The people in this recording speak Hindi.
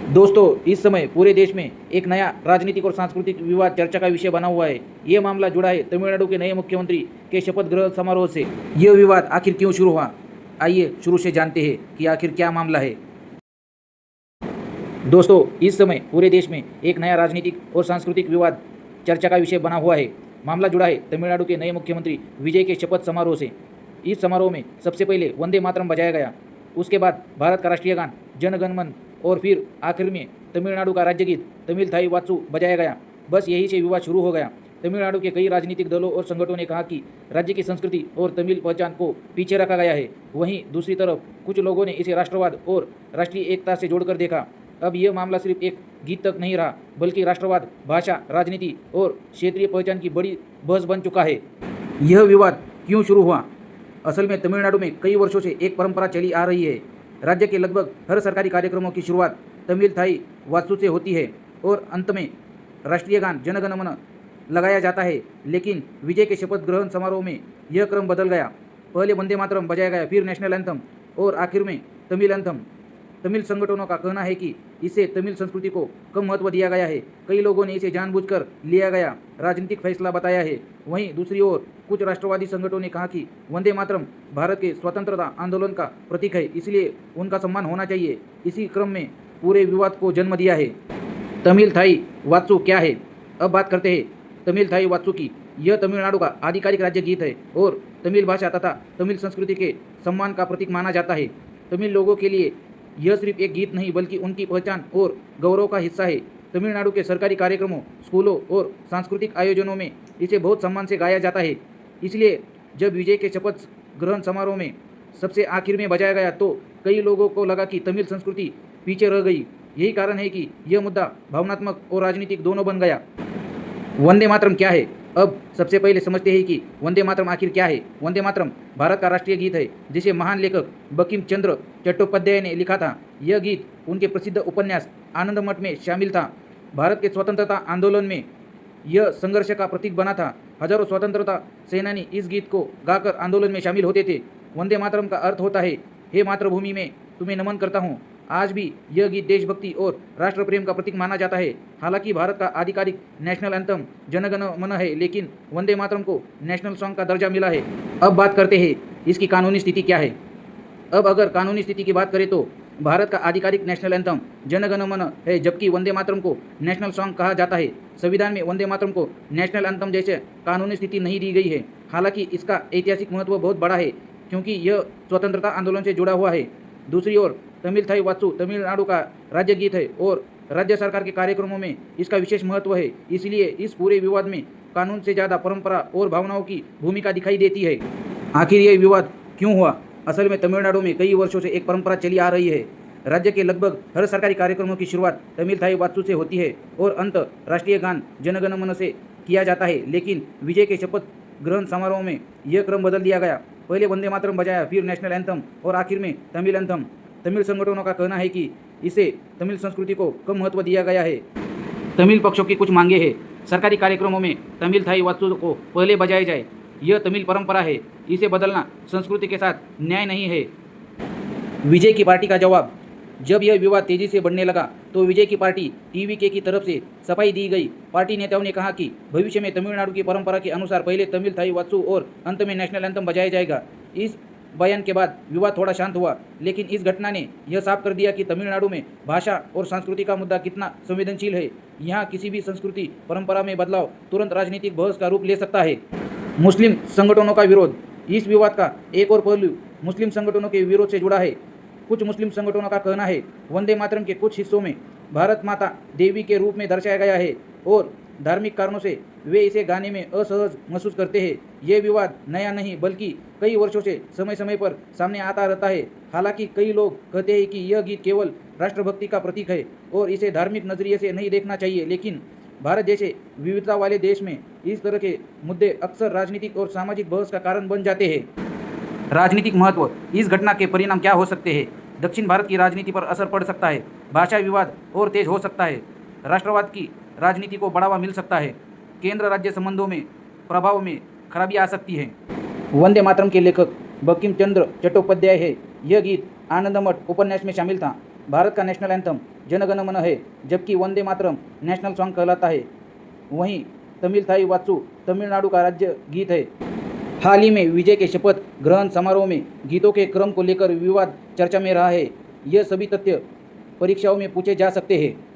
दोस्तों, इस समय पूरे देश में एक नया राजनीतिक और सांस्कृतिक विवाद चर्चा का विषय बना हुआ है। ये मामला जुड़ा है तमिलनाडु के नए मुख्यमंत्री के शपथ ग्रहण समारोह से। यह विवाद आखिर क्यों शुरू हुआ? आइए शुरू से जानते हैं कि आखिर क्या मामला है। दोस्तों, इस समय पूरे देश में एक नया राजनीतिक और सांस्कृतिक विवाद चर्चा का विषय बना हुआ है। मामला जुड़ा है तमिलनाडु के नए मुख्यमंत्री विजय के शपथ समारोह से। इस समारोह में सबसे पहले वंदे मातरम बजाया गया, उसके बाद भारत का राष्ट्रीय गान जन गण मन और फिर आखिर में तमिलनाडु का राज्य गीत तमिल थाई वात्सु बजाया गया। बस यही से विवाद शुरू हो गया। तमिलनाडु के कई राजनीतिक दलों और संगठनों ने कहा कि राज्य की संस्कृति और तमिल पहचान को पीछे रखा गया है। वहीं दूसरी तरफ कुछ लोगों ने इसे राष्ट्रवाद और राष्ट्रीय एकता से जोड़कर देखा। अब यह मामला सिर्फ एक गीत तक नहीं रहा, बल्कि राष्ट्रवाद, भाषा, राजनीति और क्षेत्रीय पहचान की बड़ी बहस बन चुका है। यह विवाद क्यों शुरू हुआ? असल में तमिलनाडु में कई वर्षों से एक परंपरा चली आ रही है। राज्य के लगभग हर सरकारी कार्यक्रमों की शुरुआत तमिल थाई वात्सु से होती है और अंत में राष्ट्रीय गान जन गण मन लगाया जाता है। लेकिन विजय के शपथ ग्रहण समारोह में यह क्रम बदल गया। पहले वंदे मातरम बजाया गया, फिर नेशनल एंथम और आखिर में तमिल एंथम। तमिल संगठनों का कहना है कि इससे तमिल संस्कृति को कम महत्व दिया गया है। कई लोगों ने इसे जानबूझकर लिया गया राजनीतिक फैसला बताया है। वहीं दूसरी ओर कुछ राष्ट्रवादी संगठनों ने कहा कि वंदे मातरम भारत के स्वतंत्रता आंदोलन का प्रतीक है, इसलिए उनका सम्मान होना चाहिए। इसी क्रम में पूरे विवाद को जन्म दिया है। तमिल थाई वात्सु क्या है? अब बात करते हैं तमिल थाई वात्सु की। यह तमिलनाडु का आधिकारिक राज्य गीत है और तमिल भाषा तथा तमिल संस्कृति के सम्मान का प्रतीक माना जाता है। तमिल लोगों के लिए यह सिर्फ एक गीत नहीं, बल्कि उनकी पहचान और गौरव का हिस्सा है। तमिलनाडु के सरकारी कार्यक्रमों, स्कूलों और सांस्कृतिक आयोजनों में इसे बहुत सम्मान से गाया जाता है। इसलिए जब विजय के शपथ ग्रहण समारोह में सबसे आखिर में बजाया गया तो कई लोगों को लगा कि तमिल संस्कृति पीछे रह गई। यही कारण है कि यह मुद्दा भावनात्मक और राजनीतिक दोनों बन गया। वंदे मातरम क्या है? अब सबसे पहले समझते हैं कि वंदे मातरम आखिर क्या है। वंदे मातरम भारत का राष्ट्रीय गीत है, जिसे महान लेखक बंकिम चंद्र चट्टोपाध्याय ने लिखा था। यह गीत उनके प्रसिद्ध उपन्यास आनंद मठ में शामिल था। भारत के स्वतंत्रता आंदोलन में यह संघर्ष का प्रतीक बना था। हजारों स्वतंत्रता सेनानी इस गीत को गाकर आंदोलन में शामिल होते थे। वंदे मातरम का अर्थ होता है, हे मातृभूमि में तुम्हें नमन करता हूँ। आज भी यह गीत देशभक्ति और राष्ट्र प्रेम का प्रतीक माना जाता है। हालांकि भारत का आधिकारिक नेशनल एंथम जन गण मन है, लेकिन वंदे मातरम को नेशनल सॉन्ग का दर्जा मिला है। अब बात करते हैं इसकी कानूनी स्थिति क्या है। अब अगर कानूनी स्थिति की बात करें तो भारत का आधिकारिक नेशनल एंथम जन गण मन है, जबकि वंदे मातरम को नेशनल सॉन्ग कहा जाता है। संविधान में वंदे मातरम को नेशनल एंथम जैसे कानूनी स्थिति नहीं दी गई है। हालांकि इसका ऐतिहासिक महत्व बहुत बड़ा है, क्योंकि यह स्वतंत्रता आंदोलन से जुड़ा हुआ है। दूसरी ओर तमिल थाई वात्सु तमिलनाडु का राज्य गीत है और राज्य सरकार के कार्यक्रमों में इसका विशेष महत्व है। इसलिए इस पूरे विवाद में कानून से ज़्यादा परंपरा और भावनाओं की भूमिका दिखाई देती है। आखिर यह विवाद क्यों हुआ? असल में तमिलनाडु में कई वर्षों से एक परंपरा चली आ रही है। राज्य के लगभग हर सरकारी कार्यक्रमों की शुरुआत तमिल थाई वात्सु से होती है और अंत राष्ट्रीय गान जन गण मन से किया जाता है। लेकिन विजय के शपथ ग्रहण समारोह में यह क्रम बदल दिया गया। पहले वंदे मातरम बजाया, फिर नेशनल एंथम और आखिर में तमिल एंथम। तमिल संगठनों का कहना है कि इसे तमिल संस्कृति को कम महत्व दिया गया है। तमिल पक्षों की कुछ मांगे हैं। सरकारी कार्यक्रमों में तमिल थाई वात्सु को पहले बजाया जाए। यह तमिल परंपरा है, इसे बदलना संस्कृति के साथ न्याय नहीं है। विजय की पार्टी का जवाब। जब यह विवाद तेजी से बढ़ने लगा तो विजय की पार्टी टीवीके की तरफ से सफाई दी गई। पार्टी नेताओं ने कहा कि भविष्य में तमिलनाडु की परंपरा के अनुसार पहले तमिल थाई वात्सु और अंत में नेशनल एंथम बजाया जाएगा। इस बयान के बाद विवाद थोड़ा शांत हुआ, लेकिन इस घटना ने यह साफ कर दिया कि तमिलनाडु में भाषा और संस्कृति का मुद्दा कितना संवेदनशील है। यहाँ किसी भी संस्कृति परंपरा में बदलाव तुरंत राजनीतिक बहस का रूप ले सकता है। मुस्लिम संगठनों का विरोध। इस विवाद का एक और पहलू मुस्लिम संगठनों के विरोध से जुड़ा है। कुछ मुस्लिम संगठनों का कहना है वंदे मातरम के कुछ हिस्सों में भारत माता देवी के रूप में दर्शाया गया है और धार्मिक कारणों से वे इसे गाने में असहज महसूस करते हैं। ये विवाद नया नहीं, बल्कि कई वर्षों से समय समय पर सामने आता रहता है। हालांकि कई लोग कहते हैं कि यह गीत केवल राष्ट्रभक्ति का प्रतीक है और इसे धार्मिक नजरिए से नहीं देखना चाहिए। लेकिन भारत जैसे विविधता वाले देश में इस तरह के मुद्दे अक्सर राजनीतिक और सामाजिक बहस का कारण बन जाते हैं। राजनीतिक महत्व। इस घटना के परिणाम क्या हो सकते हैं? दक्षिण भारत की राजनीति पर असर पड़ सकता है। भाषा विवाद और तेज हो सकता है। राष्ट्रवाद की राजनीति को बढ़ावा मिल सकता है। केंद्र राज्य संबंधों में प्रभाव में खराबी आ सकती है। वंदे मातरम के लेखक बंकिम चंद्र चट्टोपाध्याय है। यह गीत आनंद मठ उपन्यास में शामिल था। भारत का नेशनल एंथम जन गण मन है, जबकि वंदे मातरम नेशनल सॉन्ग कहलाता है। वहीं तमिल थाई वात्सु तमिलनाडु का राज्य गीत है। हाल ही में विजय के शपथ ग्रहण समारोह में गीतों के क्रम को लेकर विवाद चर्चा में रहा है। यह सभी तथ्य परीक्षाओं में पूछे जा सकते हैं।